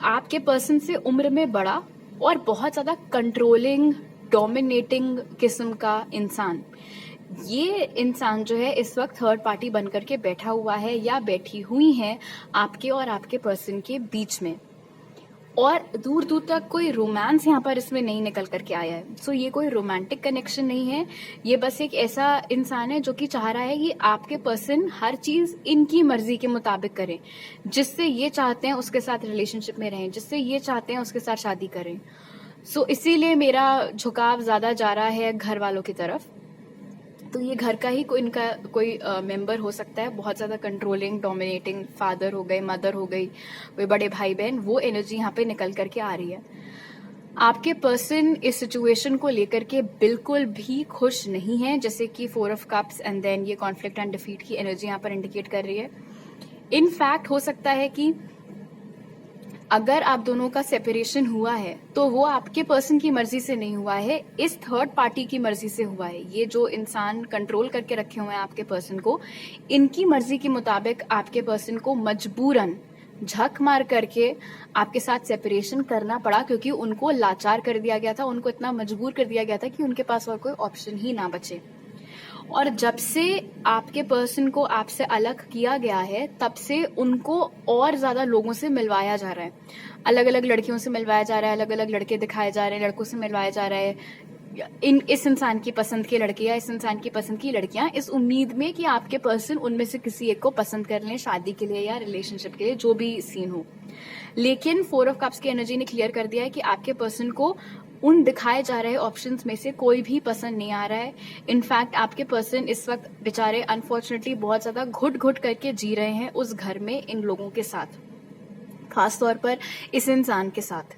आपके पर्सन से उम्र में बड़ा और बहुत ज्यादा कंट्रोलिंग, डोमिनेटिंग किस्म का इंसान, ये इंसान जो है इस वक्त थर्ड पार्टी बन करके बैठा हुआ है या बैठी हुई है आपके और आपके पर्सन के बीच में। और दूर दूर तक कोई रोमांस यहाँ पर इसमें नहीं निकल करके आया है। सो ये कोई रोमांटिक कनेक्शन नहीं है, ये बस एक ऐसा इंसान है जो कि चाह रहा है कि आपके पर्सन हर चीज इनकी मर्जी के मुताबिक करें। जिससे ये चाहते हैं उसके साथ रिलेशनशिप में रहें, जिससे ये चाहते हैं उसके साथ शादी करें। सो इसीलिए मेरा झुकाव ज्यादा जा रहा है घर वालों की तरफ। तो ये घर का ही इनका कोई मेंबर हो सकता है, बहुत ज्यादा कंट्रोलिंग, डोमिनेटिंग, फादर हो गए, मदर हो गई, कोई बड़े भाई बहन, वो एनर्जी यहाँ पे निकल करके आ रही है। आपके पर्सन इस सिचुएशन को लेकर के बिल्कुल भी खुश नहीं है, जैसे कि 4 ऑफ कप्स एंड देन ये कॉन्फ्लिक्ट एंड डिफीट की एनर्जी यहाँ पर इंडिकेट कर रही है। इनफैक्ट हो सकता है कि अगर आप दोनों का सेपरेशन हुआ है तो वो आपके पर्सन की मर्जी से नहीं हुआ है, इस थर्ड पार्टी की मर्जी से हुआ है। ये जो इंसान कंट्रोल करके रखे हुए हैं आपके पर्सन को, इनकी मर्जी के मुताबिक आपके पर्सन को मजबूरन झक मार करके आपके साथ सेपरेशन करना पड़ा, क्योंकि उनको लाचार कर दिया गया था, उनको इतना मजबूर कर दिया गया था कि उनके पास और कोई ऑप्शन ही ना बचे। और जब से आपके पर्सन को आपसे अलग किया गया है, तब से उनको और ज्यादा लोगों से मिलवाया जा रहा है, अलग अलग लड़कियों से मिलवाया जा रहा है, अलग अलग लड़के दिखाए जा रहे हैं, लड़कों से मिलवाया जा रहा है, इस इंसान की पसंद के लड़के या इस इंसान की पसंद की लड़कियां, इस उम्मीद में कि आपके पर्सन उनमें से किसी एक को पसंद कर लें शादी के लिए या रिलेशनशिप के लिए, जो भी सीन हो। लेकिन 4 ऑफ कप्स की एनर्जी ने क्लियर कर दिया है कि आपके पर्सन को उन दिखाए जा रहे ऑप्शंस में से कोई भी पसंद नहीं आ रहा है। इनफैक्ट आपके पर्सन इस वक्त बेचारे अनफॉर्चुनेटली बहुत ज्यादा घुट घुट करके जी रहे हैं उस घर में इन लोगों के साथ, खासतौर पर इस इंसान के साथ।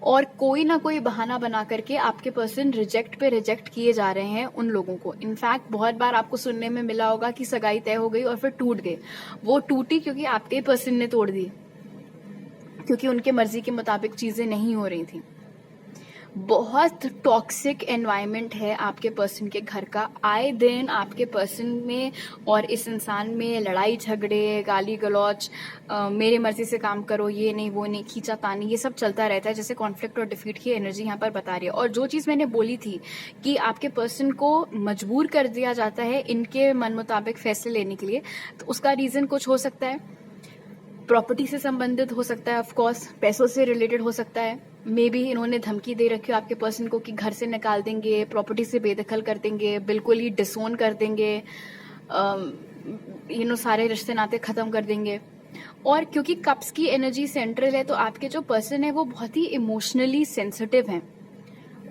और कोई ना कोई बहाना बना करके आपके पर्सन रिजेक्ट पे रिजेक्ट किए जा रहे हैं उन लोगों को। इनफैक्ट बहुत बार आपको सुनने में मिला होगा कि सगाई तय हो गई और फिर टूट गए। वो टूटी क्योंकि आपके पर्सन ने तोड़ दी, क्योंकि उनके मर्जी के मुताबिक चीजें नहीं हो रही थी। बहुत टॉक्सिक एनवायरनमेंट है आपके पर्सन के घर का। आए दिन आपके पर्सन में और इस इंसान में लड़ाई झगड़े, गाली गलौज, मेरे मर्जी से काम करो, ये नहीं वो नहीं, खींचातानी, ये सब चलता रहता है, जैसे कॉन्फ्लिक्ट और डिफीट की एनर्जी यहाँ पर बता रही है। और जो चीज मैंने बोली थी कि आपके पर्सन को मजबूर कर दिया जाता है इनके मन मुताबिक फैसले लेने के लिए, तो उसका रीजन कुछ हो सकता है, प्रॉपर्टी से संबंधित हो सकता है, ऑफ कोर्स पैसों से रिलेटेड हो सकता है। मे बी इन्होंने धमकी दे रखी हो आपके पर्सन को कि घर से निकाल देंगे, प्रॉपर्टी से बेदखल कर देंगे, बिल्कुल ही डिसोन कर देंगे, सारे रिश्ते नाते खत्म कर देंगे। और क्योंकि कप्स की एनर्जी सेंट्रल है, तो आपके जो पर्सन है वो बहुत ही इमोशनली सेंसिटिव हैं,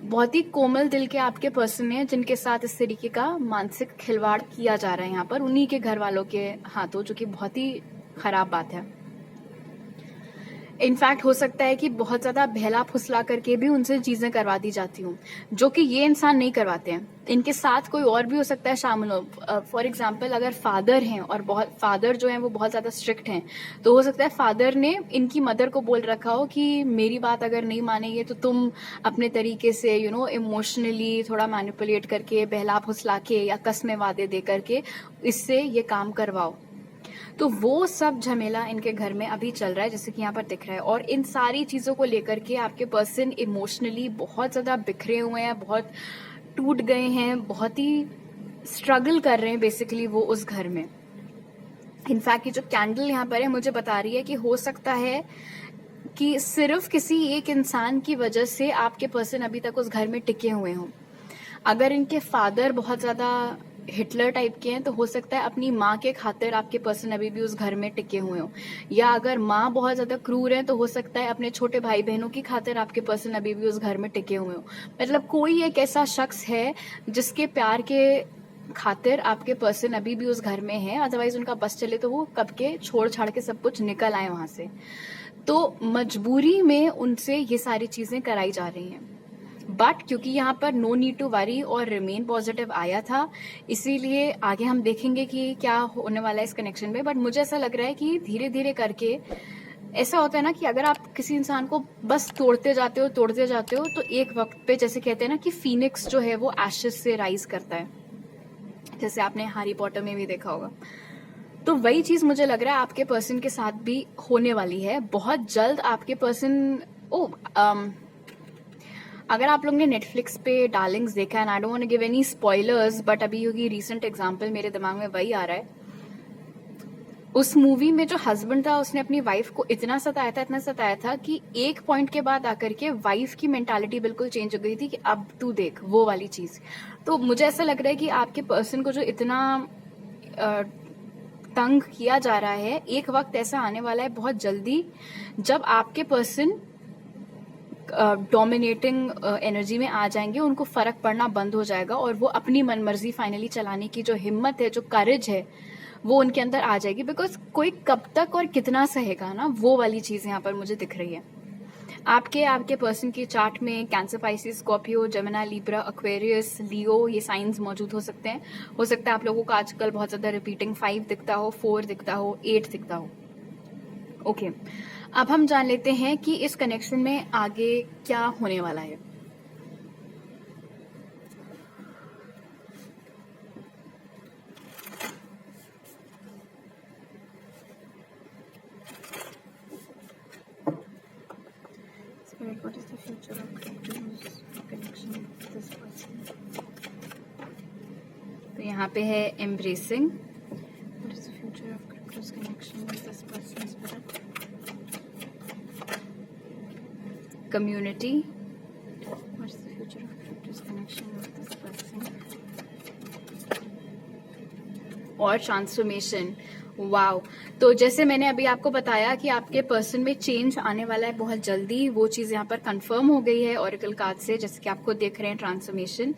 बहुत ही कोमल दिल के आपके पर्सन हैं, जिनके साथ इस तरीके का मानसिक खिलवाड़ किया जा रहा है यहाँ पर उन्हीं के घर वालों के हाथों, जो कि बहुत ही खराब बात है। इनफैक्ट हो सकता है कि बहुत ज्यादा बहला फुसला करके भी उनसे चीजें करवा दी जाती हूँ, जो कि ये इंसान नहीं करवाते हैं। इनके साथ कोई और भी हो सकता है शामिल हो। फॉर एग्जाम्पल, अगर फादर हैं और बहुत फादर जो हैं वो बहुत ज्यादा स्ट्रिक्ट हैं, तो हो सकता है फादर ने इनकी मदर को बोल रखा हो कि मेरी बात अगर नहीं मानेंगे तो तुम अपने तरीके से इमोशनली थोड़ा मैनिपुलेट करके, बहला फुसला के या कसमे वादे दे करके इससे ये काम करवाओ। तो वो सब झमेला इनके घर में अभी चल रहा है, जैसे कि यहाँ पर दिख रहा है। और इन सारी चीजों को लेकर के आपके पर्सन इमोशनली बहुत ज्यादा बिखरे हुए हैं, बहुत टूट गए हैं, बहुत ही स्ट्रगल कर रहे हैं बेसिकली वो उस घर में। इनफैक्ट ये जो कैंडल यहाँ पर है मुझे बता रही है कि हो सकता है कि सिर्फ किसी एक इंसान की वजह से आपके पर्सन अभी तक उस घर में टिके हुए हों। अगर इनके फादर बहुत ज्यादा हिटलर टाइप के हैं तो हो सकता है अपनी माँ के खातिर आपके पर्सन अभी भी उस घर में टिके हुए हो, या अगर माँ बहुत ज्यादा क्रूर है तो हो सकता है अपने छोटे भाई बहनों की खातिर आपके पर्सन अभी भी उस घर में टिके हुए हो। मतलब कोई एक ऐसा शख्स है जिसके प्यार के खातिर आपके पर्सन अभी भी उस घर में है, अदरवाइज उनका बस चले तो वो कब के छोड़ छाड़ के सब कुछ निकल आए वहां से। तो मजबूरी में उनसे ये सारी चीजें कराई जा रही हैं। बट क्योंकि यहाँ पर नो नीड टू वरी और रिमेन पॉजिटिव आया था, इसीलिए आगे हम देखेंगे कि क्या होने वाला है इस कनेक्शन में। बट मुझे ऐसा लग रहा है कि धीरे धीरे करके ऐसा होता है ना कि अगर आप किसी इंसान को बस तोड़ते जाते हो तो एक वक्त पे, जैसे कहते हैं ना कि फीनिक्स जो है वो एशेस से राइज करता है, जैसे आपने हैरी पॉटर में भी देखा होगा। तो वही चीज मुझे लग रहा है आपके पर्सन के साथ भी होने वाली है बहुत जल्द। आपके पर्सन अगर आप लोग ने नेटफ्लिक्स पे डार्लिंग्स देखा है, I don't want to give any spoilers, but अभी क्योंकि रीसेंट एग्जांपल मेरे दिमाग में वही आ रहा है। उस मूवी में जो हस्बैंड था उसने अपनी वाइफ को इतना सताया था कि एक पॉइंट के बाद आकर के वाइफ की मेंटालिटी बिल्कुल चेंज हो गई थी कि अब तू देख, वो वाली चीज। तो मुझे ऐसा लग रहा है कि आपके पर्सन को जो इतना तंग किया जा रहा है, एक वक्त ऐसा आने वाला है बहुत जल्दी जब आपके पर्सन डोमिनेटिंग एनर्जी में आ जाएंगे, उनको फर्क पड़ना बंद हो जाएगा और वो अपनी मनमर्जी फाइनली चलाने की जो हिम्मत है, जो करेज है, वो उनके अंदर आ जाएगी। बिकॉज कोई कब तक और कितना सहेगा ना, वो वाली चीज यहाँ पर मुझे दिख रही है। आपके पर्सन की चार्ट में Cancer, Pisces, Scorpio, Gemini, Libra, Aquarius, Leo ये साइंस मौजूद हो सकते हैं। हो सकता है आप लोगों को आजकल बहुत ज्यादा रिपीटिंग 5 दिखता हो, 4 दिखता हो, 8 दिखता हो। ओके, अब हम जान लेते हैं कि इस कनेक्शन में आगे क्या होने वाला है। Spirit, what is the future of Crypto's connection with this person? तो यहाँ पे है embracing. What is the future of Crypto's connection with this person? Spirit. Community. What is the future of Crypto's connection with this person? और transformation. Wow, तो जैसे मैंने अभी आपको बताया कि आपके पर्सन में चेंज आने वाला है बहुत जल्दी, वो चीज यहाँ पर कंफर्म हो गई है ऑरेकल कार्ड से, जैसे कि आपको देख रहे हैं ट्रांसफॉर्मेशन।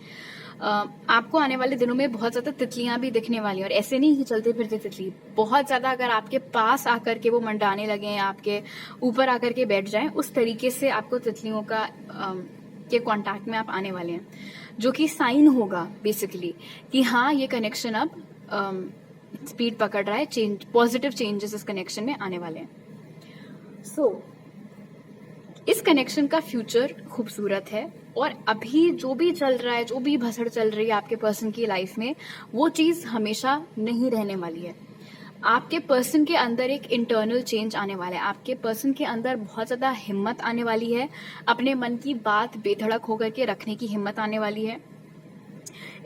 आपको आने वाले दिनों में बहुत ज्यादा तितलियां भी दिखने वाली हैं, और ऐसे नहीं कि चलते फिरते तितली, बहुत ज्यादा अगर आपके पास आकर के वो मंडाने लगे, आपके ऊपर आकर के बैठ जाएं, उस तरीके से आपको तितलियों का के कांटेक्ट में आप आने वाले हैं, जो कि साइन होगा बेसिकली कि हाँ ये कनेक्शन अब स्पीड पकड़ रहा है, चेंज, पॉजिटिव चेंजेस इस कनेक्शन में आने वाले हैं। सो इस कनेक्शन का फ्यूचर खूबसूरत है, और अभी जो भी चल रहा है, जो भी भसड़ चल रही है आपके पर्सन की लाइफ में, वो चीज हमेशा नहीं रहने वाली है। आपके पर्सन के अंदर एक इंटरनल चेंज आने वाला है, आपके पर्सन के अंदर बहुत ज्यादा हिम्मत आने वाली है, अपने मन की बात बेधड़क होकर के रखने की हिम्मत आने वाली है।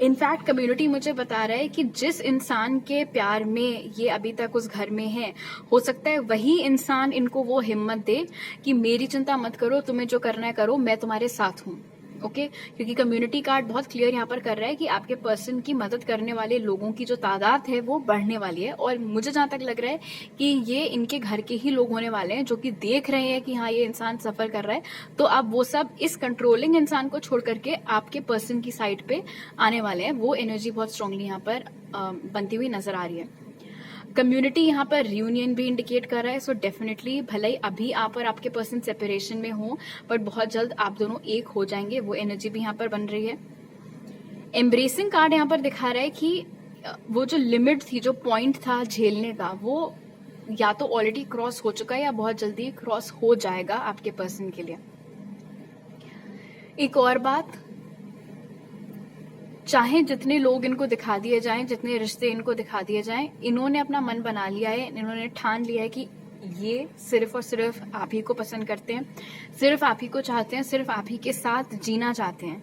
इनफैक्ट कम्युनिटी मुझे बता रहा है कि जिस इंसान के प्यार में ये अभी तक उस घर में है, हो सकता है वही इंसान इनको वो हिम्मत दे कि मेरी चिंता मत करो, तुम्हें जो करना है करो, मैं तुम्हारे साथ हूँ। ओके, क्योंकि कम्युनिटी कार्ड बहुत क्लियर यहाँ पर कर रहा है कि आपके पर्सन की मदद करने वाले लोगों की जो तादाद है वो बढ़ने वाली है, और मुझे जहां तक लग रहा है कि ये इनके घर के ही लोग होने वाले हैं, जो कि देख रहे हैं कि हाँ ये इंसान सफर कर रहा है, तो अब वो सब इस कंट्रोलिंग इंसान को छोड़ करके आपके पर्सन की साइड पे आने वाले हैं। वो एनर्जी बहुत स्ट्रांगली यहाँ पर बनती हुई नजर आ रही है। कम्युनिटी यहाँ पर रियूनियन भी इंडिकेट कर रहा है, सो डेफिनेटली भले ही अभी आप और आपके पर्सन सेपरेशन में हो, बट बहुत जल्द आप दोनों एक हो जाएंगे, वो एनर्जी भी यहाँ पर बन रही है। एम्ब्रेसिंग कार्ड यहाँ पर दिखा रहा है कि वो जो लिमिट थी, जो पॉइंट था झेलने का, वो या तो ऑलरेडी क्रॉस हो चुका है या बहुत जल्दी क्रॉस हो जाएगा आपके पर्सन के लिए। एक और बात, चाहे जितने लोग इनको दिखा दिए जाएं, जितने रिश्ते इनको दिखा दिए जाएं, इन्होंने अपना मन बना लिया है, इन्होंने ठान लिया है कि ये सिर्फ और सिर्फ आप ही को पसंद करते हैं, सिर्फ आप ही को चाहते हैं, सिर्फ आप ही के साथ जीना चाहते हैं।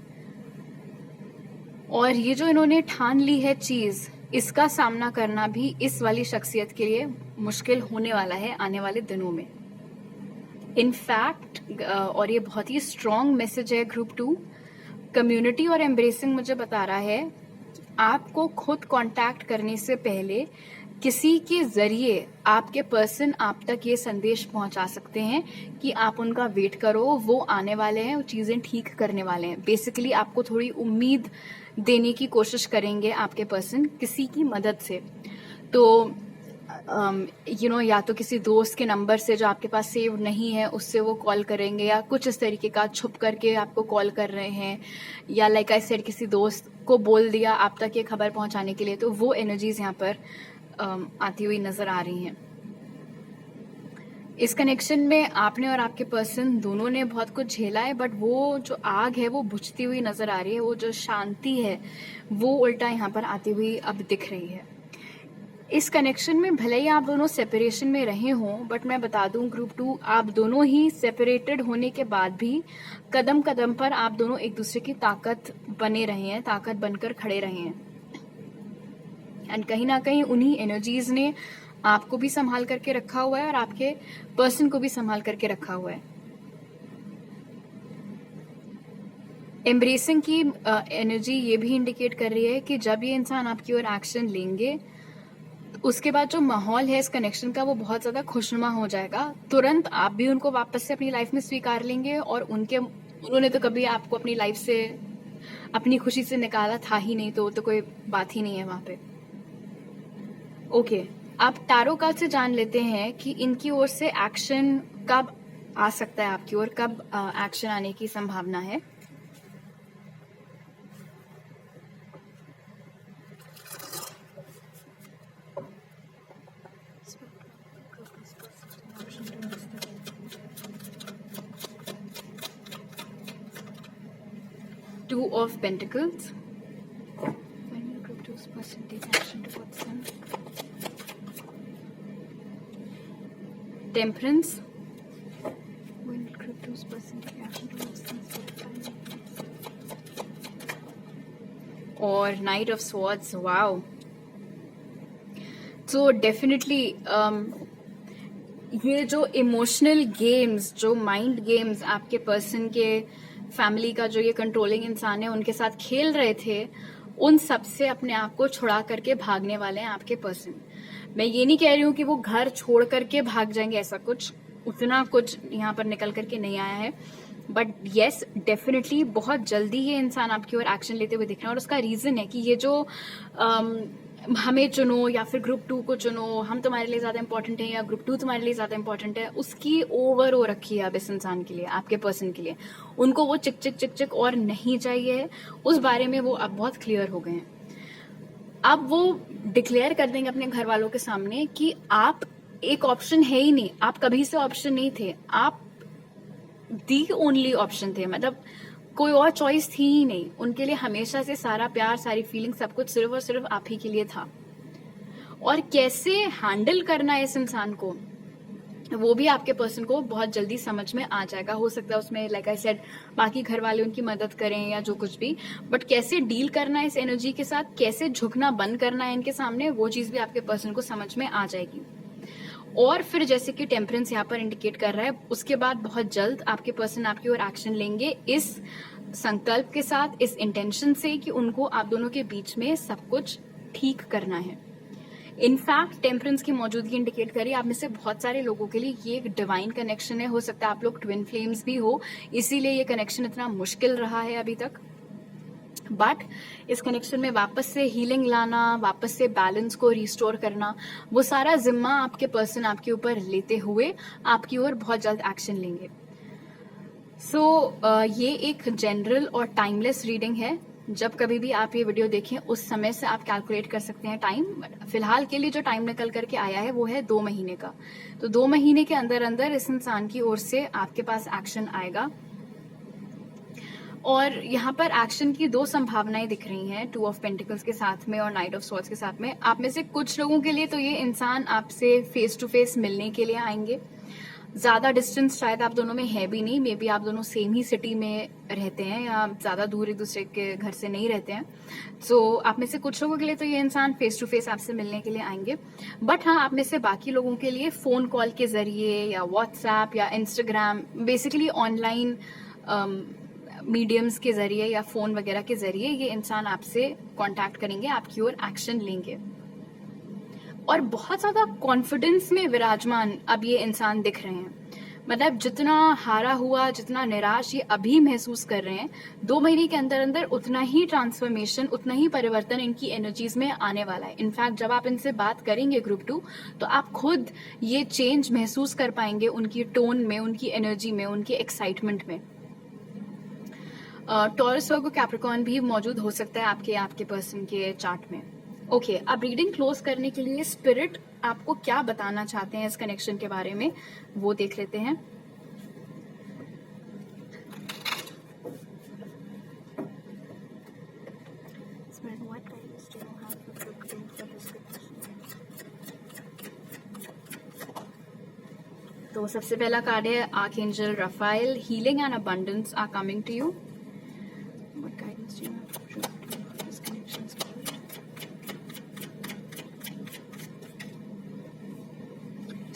और ये जो इन्होंने ठान ली है चीज, इसका सामना करना भी इस वाली शख्सियत के लिए मुश्किल होने वाला है आने वाले दिनों में। इनफैक्ट और ये बहुत ही स्ट्रॉन्ग मैसेज है ग्रुप 2, कम्युनिटी और एम्ब्रेसिंग मुझे बता रहा है आपको खुद कांटेक्ट करने से पहले किसी के जरिए आपके पर्सन आप तक ये संदेश पहुंचा सकते हैं कि आप उनका वेट करो, वो आने वाले हैं, वो चीजें ठीक करने वाले हैं। बेसिकली आपको थोड़ी उम्मीद देने की कोशिश करेंगे आपके पर्सन किसी की मदद से। तो या तो किसी दोस्त के नंबर से जो आपके पास सेव नहीं है उससे वो कॉल करेंगे, या कुछ इस तरीके का छुप करके आपको कॉल कर रहे हैं, या लाइक आई सेड किसी दोस्त को बोल दिया आप तक ये खबर पहुंचाने के लिए। तो वो एनर्जीज यहाँ पर आती हुई नजर आ रही हैं। इस कनेक्शन में आपने और आपके पर्सन दोनों ने बहुत कुछ झेला है, बट वो जो आग है वो बुझती हुई नजर आ रही है, वो जो शांति है वो उल्टा यहाँ पर आती हुई अब दिख रही है। इस कनेक्शन में भले ही आप दोनों सेपरेशन में रहे हों, बट मैं बता दूं ग्रुप 2, आप दोनों ही सेपरेटेड होने के बाद भी कदम कदम पर आप दोनों एक दूसरे की ताकत बने रहे हैं, ताकत बनकर खड़े रहे हैं। एंड कहीं ना कहीं उन्हीं एनर्जीज ने आपको भी संभाल करके रखा हुआ है और आपके पर्सन को भी संभाल करके रखा हुआ है। एम्ब्रेसिंग की एनर्जी ये भी इंडिकेट कर रही है कि जब ये इंसान आपकी ओर एक्शन लेंगे, उसके बाद जो माहौल है इस कनेक्शन का वो बहुत ज्यादा खुशनुमा हो जाएगा। तुरंत आप भी उनको वापस से अपनी लाइफ में स्वीकार लेंगे, और उन्होंने तो कभी आपको अपनी लाइफ से अपनी खुशी से निकाला था ही नहीं, तो कोई बात ही नहीं है वहां पे। ओके, आप टैरो कार्ड से जान लेते हैं कि इनकी ओर से एक्शन कब आ सकता है, आपकी ओर कब एक्शन आने की संभावना है। Two of Pentacles. When will group 2's person take action towards them? Temperance. When will group 2's person take action towards them? Or Knight of Swords. Wow. So definitely ये जो इमोशनल गेम्स, जो mind games आपके person के family का जो ये controlling इंसान है उनके साथ खेल रहे थे, उन सब से अपने आप को छुड़ा करके भागने वाले हैं आपके पर्सन। मैं ये नहीं कह रही हूँ कि वो घर छोड़ करके भाग जाएंगे, ऐसा कुछ उतना कुछ यहाँ पर निकल करके नहीं आया है, बट येस डेफिनेटली बहुत जल्दी ये इंसान आपकी ओर एक्शन लेते हुए दिख रहा है। और उसका रीजन है कि ये जो हमें चुनो या फिर ग्रुप 2 को चुनो, हम तुम्हारे लिए ज्यादा इंपॉर्टेंट है या ग्रुप 2 तुम्हारे लिए ज्यादा इंपॉर्टेंट है, उसकी ओवर हो रखी है अब इस इंसान के लिए, आपके पर्सन के लिए। उनको वो चिक चिक चिक चिक और नहीं चाहिए, उस बारे में वो अब बहुत क्लियर हो गए हैं। अब वो डिक्लेयर कर देंगे अपने घर वालों के सामने कि आप एक ऑप्शन है ही नहीं, आप कभी से ऑप्शन नहीं थे, आप दी ओनली ऑप्शन थे, मतलब कोई और चॉइस थी ही नहीं। उनके लिए हमेशा से सारा प्यार, सारी फीलिंग, सब कुछ सिर्फ और सिर्फ आप ही के लिए था। और कैसे हैंडल करना है इस इंसान को, वो भी आपके पर्सन को बहुत जल्दी समझ में आ जाएगा। हो सकता है उसमें लाइक आई सेड बाकी घर वाले उनकी मदद करें या जो कुछ भी, बट कैसे डील करना है इस एनर्जी के साथ, कैसे झुकना बंद करना है इनके सामने, वो चीज भी आपके पर्सन को समझ में आ जाएगी। और फिर जैसे कि टेम्परेंस यहाँ पर इंडिकेट कर रहा है, उसके बाद बहुत जल्द आपके पर्सन आपकी ओर एक्शन लेंगे इस संकल्प के साथ, इस इंटेंशन से कि उनको आप दोनों के बीच में सब कुछ ठीक करना है। इनफैक्ट टेम्परेंस की मौजूदगी इंडिकेट करी आप में से बहुत सारे लोगों के लिए ये एक डिवाइन कनेक्शन है। हो सकता है आप लोग ट्विन फ्लेम्स भी हो, इसीलिए ये कनेक्शन इतना मुश्किल रहा है अभी तक। बट इस कनेक्शन में वापस से हीलिंग लाना, वापस से बैलेंस को रिस्टोर करना, वो सारा जिम्मा आपके पर्सन आपके ऊपर लेते हुए आपकी ओर बहुत जल्द एक्शन लेंगे। ये एक जनरल और टाइमलेस रीडिंग है। जब कभी भी आप ये वीडियो देखें उस समय से आप कैलकुलेट कर सकते हैं टाइम। फिलहाल के लिए जो टाइम निकल करके आया है वो है 2 महीने का। तो 2 महीने के अंदर अंदर इस इंसान की ओर से आपके पास एक्शन आएगा। और यहाँ पर एक्शन की 2 संभावनाएं दिख रही हैं, 2 ऑफ पेंटिकल्स के साथ में और नाइट ऑफ स्वॉर्ड्स के साथ में। आप में से कुछ लोगों के लिए तो ये इंसान आपसे फेस टू फेस मिलने के लिए आएंगे। ज्यादा डिस्टेंस शायद आप दोनों में है भी नहीं, मे बी आप दोनों सेम ही सिटी में रहते हैं या ज्यादा दूर एक दूसरे के घर से नहीं रहते हैं। आप में से कुछ लोगों के लिए तो ये इंसान फेस टू फेस आपसे मिलने के लिए आएंगे। बट हाँ, आप में से बाकी लोगों के लिए फोन कॉल के जरिए या व्हाट्सएप या इंस्टाग्राम, बेसिकली ऑनलाइन मीडियम्स के जरिए या फोन वगैरह के जरिए ये इंसान आपसे कांटेक्ट करेंगे, आपकी ओर एक्शन लेंगे। और बहुत ज्यादा कॉन्फिडेंस में विराजमान अब ये इंसान दिख रहे हैं। मतलब जितना हारा हुआ, जितना निराश ये अभी महसूस कर रहे हैं, 2 महीने के अंदर अंदर उतना ही ट्रांसफॉर्मेशन, उतना ही परिवर्तन इनकी एनर्जीज में आने वाला है। इनफैक्ट जब आप इनसे बात करेंगे ग्रुप 2, तो आप खुद ये चेंज महसूस कर पाएंगे उनकी टोन में, उनकी एनर्जी में, उनके एक्साइटमेंट में। टॉरस, वर्गो, कैप्रिकॉर्न भी मौजूद हो सकता है आपके पर्सन के चार्ट में। ओके, अब रीडिंग क्लोज करने के लिए स्पिरिट आपको क्या बताना चाहते हैं इस कनेक्शन के बारे में, वो देख लेते हैं। तो सबसे पहला कार्ड है archangel Raphael. Healing and abundance are coming to you.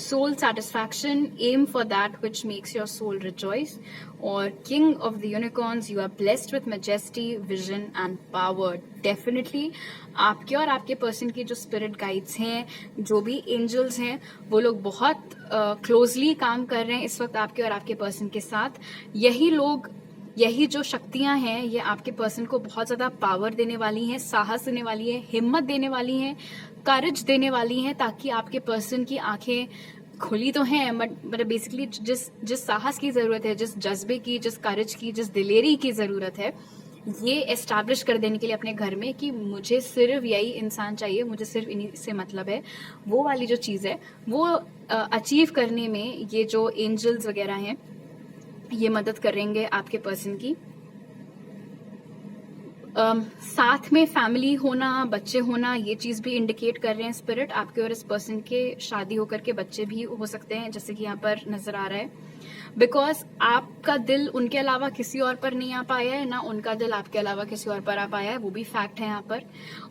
Soul satisfaction, aim for that which makes your soul rejoice. और King of the Unicorns, you are blessed with majesty, vision and power. Definitely आपके और आपके person की जो spirit guides हैं, जो भी angels हैं, वो लोग बहुत क्लोजली काम कर रहे हैं इस वक्त आपके और आपके पर्सन के साथ। यही जो शक्तियां हैं, ये आपके पर्सन को बहुत ज्यादा पावर देने वाली हैं, साहस देने वाली है, हिम्मत देने वाली हैं, करेज देने वाली हैं, ताकि आपके पर्सन की आंखें खुली तो हैं, बट बेसिकली जिस साहस की जरूरत है, जिस जज्बे की, जिस करेज की, जिस दिलेरी की जरूरत है, ये एस्टैब्लिश कर देने के लिए अपने घर में कि मुझे सिर्फ यही इंसान चाहिए, मुझे सिर्फ इन्हीं से मतलब है, वो वाली जो चीज है वो अचीव करने में ये जो एंजल्स वगैरह हैं ये मदद करेंगे आपके पर्सन की। साथ में फैमिली होना, बच्चे होना, ये चीज भी इंडिकेट कर रहे हैं स्पिरिट। आपके और इस पर्सन के शादी होकर के बच्चे भी हो सकते हैं, जैसे कि यहाँ पर नजर आ रहा है। बिकॉज आपका दिल उनके अलावा किसी और पर नहीं आ पाया है, ना उनका दिल आपके अलावा किसी और पर आ पाया है, वो भी फैक्ट है यहाँ पर।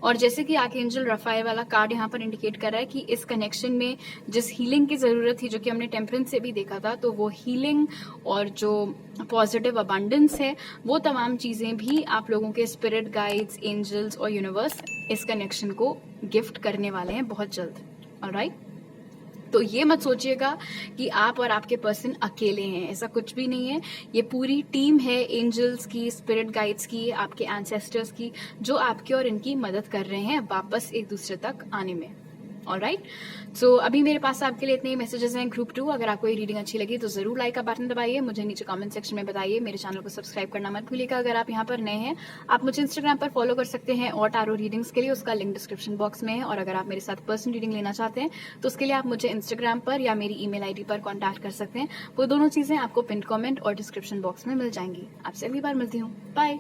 और जैसे कि आर्कएंजल राफाइल वाला कार्ड यहाँ पर इंडिकेट कर रहा है कि इस कनेक्शन में जिस हीलिंग की जरूरत थी, जो कि हमने टेम्परेंस से भी देखा था, तो वो हीलिंग और जो पॉजिटिव अबंडेंस है, वो तमाम चीजें भी आप लोगों के स्पिरिट गाइड्स, एंजल्स और यूनिवर्स इस कनेक्शन को गिफ्ट करने वाले हैं बहुत जल्द। ऑलराइट, तो ये मत सोचिएगा कि आप और आपके पर्सन अकेले हैं, ऐसा कुछ भी नहीं है। ये पूरी टीम है एंजल्स की, स्पिरिट गाइड्स की, आपके एंसेस्टर्स की, जो आपके और इनकी मदद कर रहे हैं वापस एक दूसरे तक आने में। ऑलराइट, सो अभी मेरे पास आपके लिए इतने ही मैसेजेस हैं ग्रुप 2। अगर आपको ये रीडिंग अच्छी लगी तो जरूर लाइक का बटन दबाइए, मुझे नीचे कमेंट सेक्शन में बताइए, मेरे चैनल को सब्सक्राइब करना मत भूलिएगा। अगर आप यहाँ पर नए हैं, आप मुझे इंस्टाग्राम पर फॉलो कर सकते हैं और टारो रीडिंग्स के लिए उसका लिंक डिस्क्रिप्शन बॉक्स में है। और अगर आप मेरे साथ पर्सनल रीडिंग लेना चाहते हैं तो उसके लिए आप मुझे इंस्टाग्राम पर या मेरी ईमेल आईडी पर कॉन्टैक्ट कर सकते हैं। वो दोनों चीजें आपको पिन कमेंट और डिस्क्रिप्शन बॉक्स में मिल जाएंगी। आपसे अगली बार मिलती हूँ, बाय।